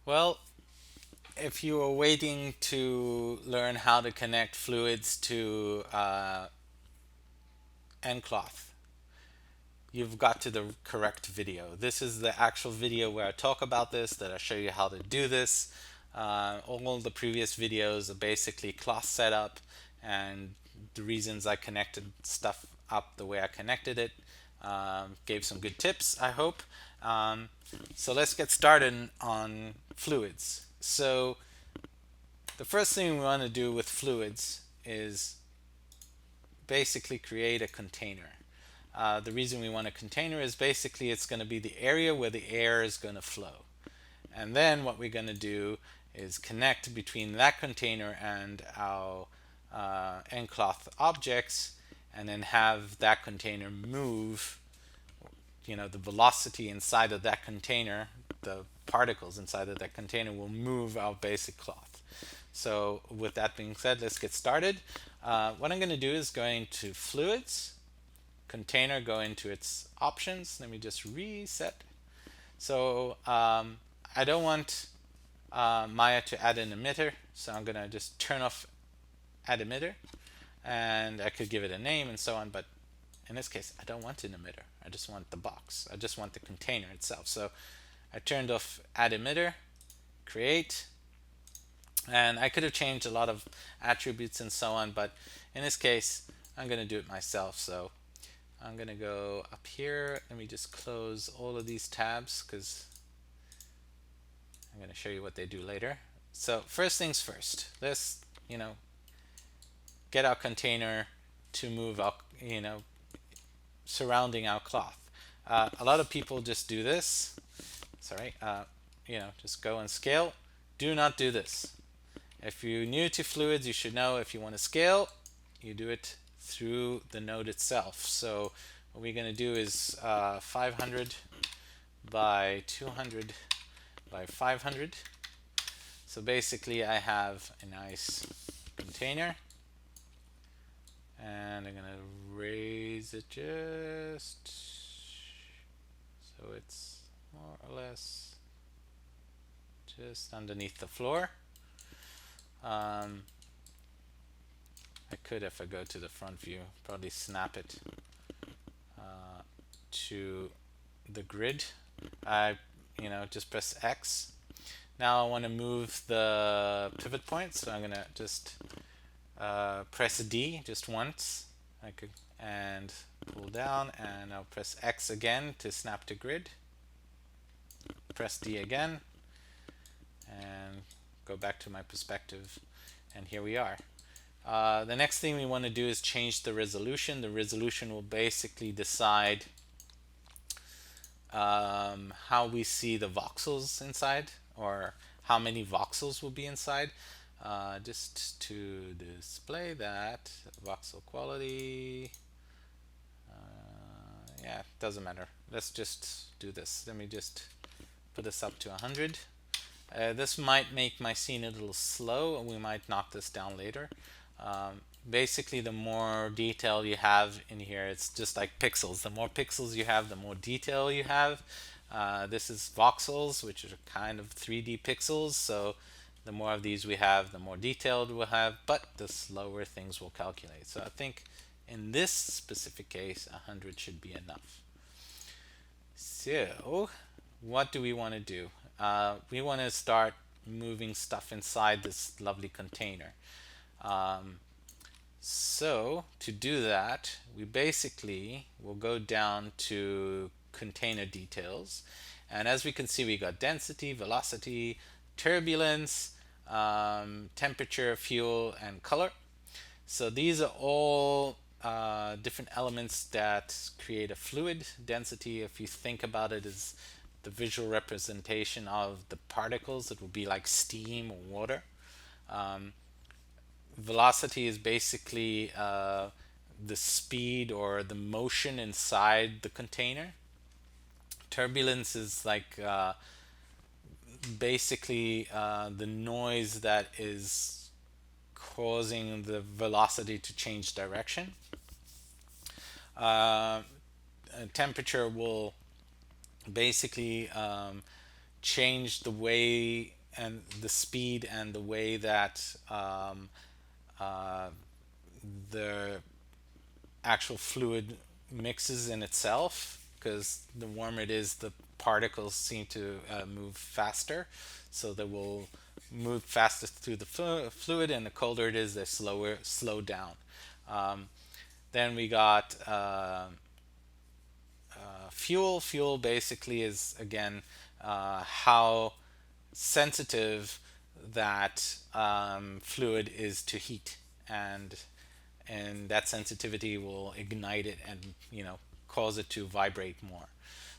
Well, if you were waiting to learn how to connect fluids to nCloth, you've got to the correct video. This is the actual video where I talk about this, that I show you how to do this. All the previous videos are basically cloth setup and the reasons I connected stuff up the way I connected it. Gave some good tips, I hope. Um, so let's get started on fluids. So the first thing we want to do with fluids is basically create a container. The reason we want a container is basically it's going to be the area where the air is going to flow. And then what we're going to do is connect between that container and our nCloth objects, and then have that container move, the velocity inside of that container, the particles inside of that container will move our basic cloth. So with that being said, let's get started. What I'm going to do is go into fluids, container, go into its options. Let me just reset. So I don't want Maya to add an emitter, so I'm going to just turn off add emitter, and I could give it a name and so on, but in this case I don't want an emitter. I just want the box. I just want the container itself. So I turned off add emitter, create, and I could have changed a lot of attributes and so on, but in this case I'm going to do it myself. So I'm going to go up here. Let me just close all of these tabs because I'm going to show you what they do later. So first things first, let's get our container to move out, surrounding our cloth. A lot of people just do this. Sorry, just go and scale. Do not do this. If you're new to fluids, you should know if you want to scale, you do it through the node itself. So what we're going to do is 500 by 200 by 500. So basically I have a nice container, and I'm going to raise it just so it's more or less just underneath the floor. I could, if I go to the front view, probably snap it to the grid. I, just press X. Now I want to move the pivot point, so I'm gonna just press D just once. And pull down, and I'll press X again to snap to grid. Press D again, and go back to my perspective, and here we are. The next thing we want to do is change the resolution. The resolution will basically decide how we see the voxels inside, or how many voxels will be inside. Just to display that, voxel quality, yeah, doesn't matter. Let's just do this. Let me just put this up to 100. This might make my scene a little slow, and we might knock this down later. Basically, the more detail you have in here, it's just like pixels. The more pixels you have, the more detail you have. This is voxels, which are kind of 3D pixels. So the more of these we have, the more detailed we'll have, but the slower things will calculate. So I think in this specific case, 100 should be enough. So what do we want to do? We want to start moving stuff inside this lovely container. So to do that, we basically will go down to container details. And as we can see, we got density, velocity, turbulence, temperature, fuel, and color. So these are all different elements that create a fluid. Density, if you think about it, is the visual representation of the particles. It will be like steam or water. Velocity is basically the speed or the motion inside the container. Turbulence is like basically the noise that is causing the velocity to change direction. Uh, Temperature will basically change the way and the speed and the way that uh, the actual fluid mixes in itself, because the warmer it is, the particles seem to move faster, so they will move fastest through the fluid, and the colder it is, they slow down. um, then we got fuel basically is, again, how sensitive that fluid is to heat, and that sensitivity will ignite it and cause it to vibrate more.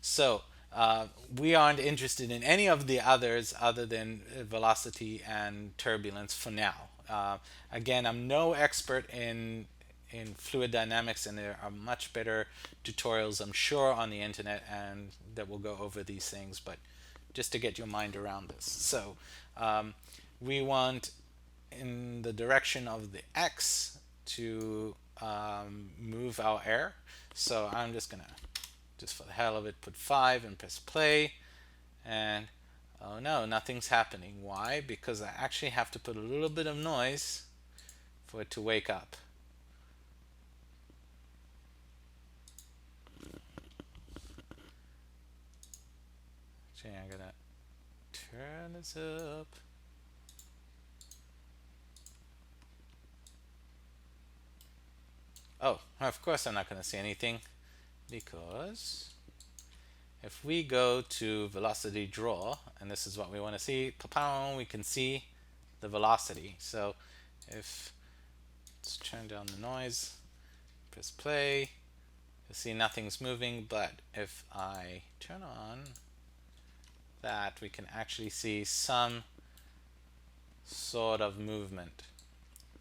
So we aren't interested in any of the others other than velocity and turbulence for now. Again, I'm no expert in fluid dynamics, and there are much better tutorials, I'm sure, on the internet and that will go over these things. But just to get your mind around this, so we want in the direction of the x to move our air. So I'm just gonna, just for the hell of it, put 5 and press play, and oh no, nothing's happening. Why? Because I actually have to put a little bit of noise for it to wake up. Actually, I'm gonna turn this up. Oh, of course I'm not going to see anything, because if we go to velocity draw, and this is what we want to see, we can see the velocity. So if, let's turn down the noise, press play, you'll see nothing's moving. But if I turn on that, we can actually see some sort of movement.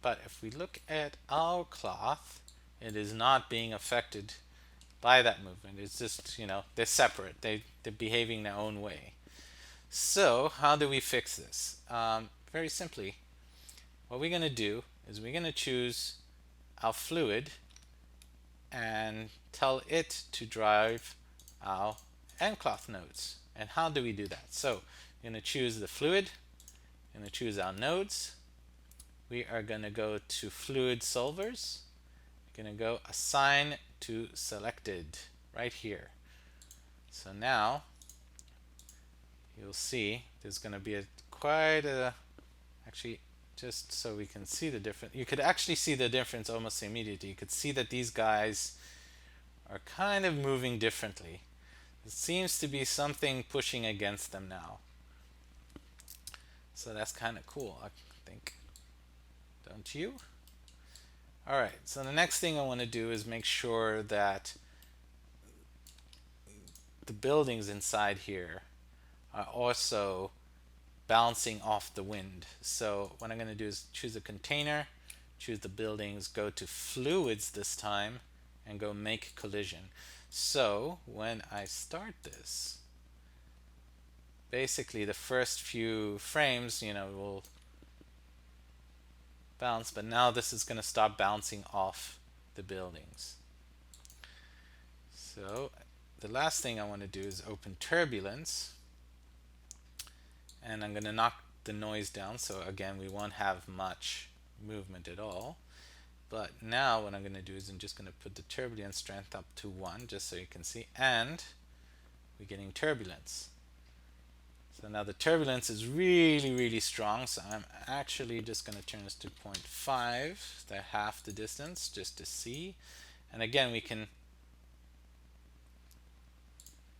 But if we look at our cloth, it is not being affected by that movement. It's just, they're separate. They're behaving their own way. So how do we fix this? Very simply, what we're going to do is we're going to choose our fluid and tell it to drive our nCloth nodes. And how do we do that? So we're going to choose the fluid, we're going to choose our nodes. We are going to go to fluid solvers. We're going to go assign to selected right here. So now you'll see there's going to be quite a, actually, just so we can see the difference, you could actually see the difference almost immediately. You could see that these guys are kind of moving differently. It seems to be something pushing against them now. So that's kind of cool, I think. Don't you? Alright, so the next thing I want to do is make sure that the buildings inside here are also bouncing off the wind. So what I'm going to do is choose a container, choose the buildings, go to fluids this time, and go make collision. So when I start this, basically the first few frames, will bounce, but now this is going to stop bouncing off the buildings. So the last thing I want to do is open turbulence, and I'm going to knock the noise down, so again we won't have much movement at all. But now what I'm going to do is I'm just going to put the turbulence strength up to 1, just so you can see, and we're getting turbulence. So now the turbulence is really strong, so I'm actually just going to turn this to 0.5, that half the distance, just to see. And again, we can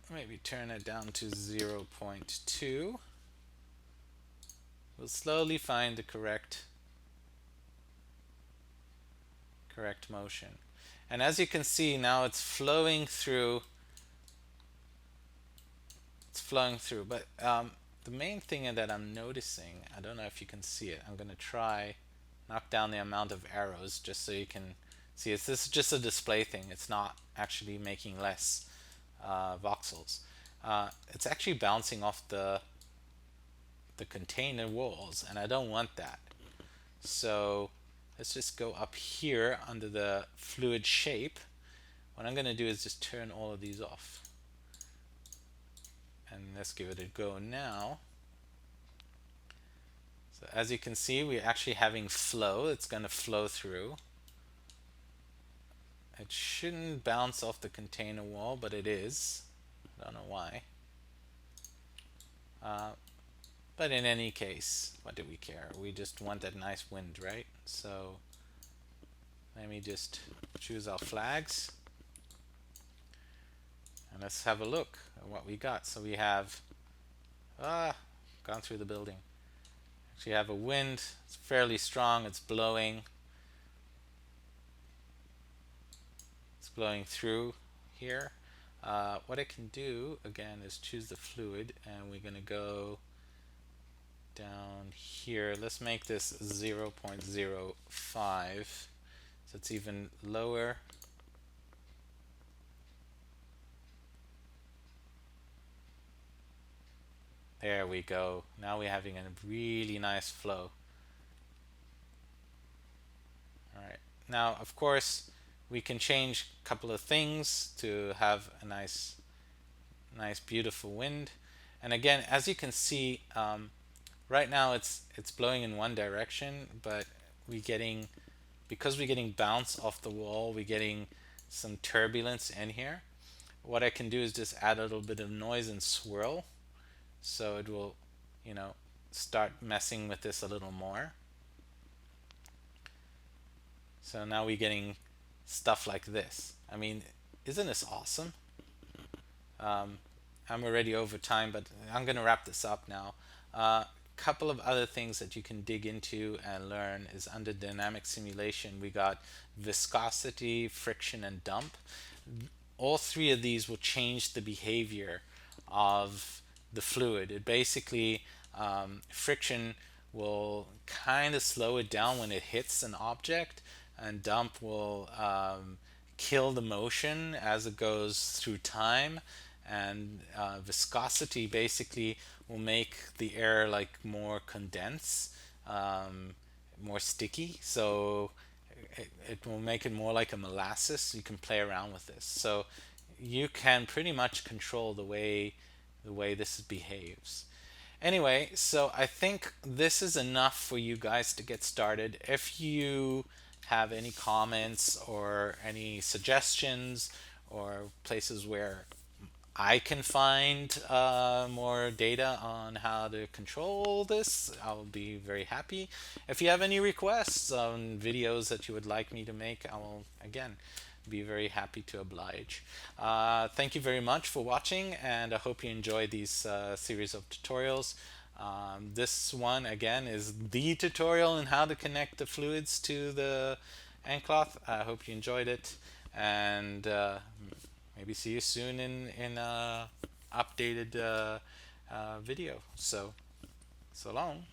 maybe turn it down to 0.2. We'll slowly find the correct motion. And as you can see, now it's flowing through. But the main thing that I'm noticing, I don't know if you can see it, I'm going to try knock down the amount of arrows just so you can see it. This is just a display thing. It's not actually making less voxels. It's actually bouncing off the container walls, and I don't want that. So let's just go up here under the fluid shape. What I'm going to do is just turn all of these off. And let's give it a go now. as you can see, we're actually having flow. It's going to flow through. It shouldn't bounce off the container wall, but it is. I don't know why. But in any case, what do we care? We just want that nice wind, right? So let me just choose our flags and let's have a look at what we got. So we have gone through the building. Actually have a wind. It's fairly strong. It's blowing. It's blowing through here. What I can do again is choose the fluid, and we're going to go down here. Let's make this 0.05 so it's even lower. There we go. Now we're having a really nice flow. Alright, now of course we can change a couple of things to have a nice beautiful wind. And again, as you can see, right now it's blowing in one direction, but because we're getting bounce off the wall, we're getting some turbulence in here. What I can do is just add a little bit of noise and swirl, so it will, start messing with this a little more. So now we're getting stuff like this. I mean, isn't this awesome? I'm already over time, but I'm going to wrap this up now. Couple of other things that you can dig into and learn is under dynamic simulation, we got viscosity, friction, and dump. All three of these will change the behavior of the fluid. It basically, friction will kind of slow it down when it hits an object, and dump will kill the motion as it goes through time. And viscosity basically will make the air like more condensed, more sticky. So it will make it more like a molasses. You can play around with this. So you can pretty much control the way this behaves. Anyway, so I think this is enough for you guys to get started. If you have any comments or any suggestions or places where I can find more data on how to control this, I'll be very happy. If you have any requests on videos that you would like me to make, I will again be very happy to oblige. Thank you very much for watching, and I hope you enjoy these series of tutorials. This one again is the tutorial on how to connect the fluids to the nCloth. I hope you enjoyed it, and maybe see you soon in a updated video. So long.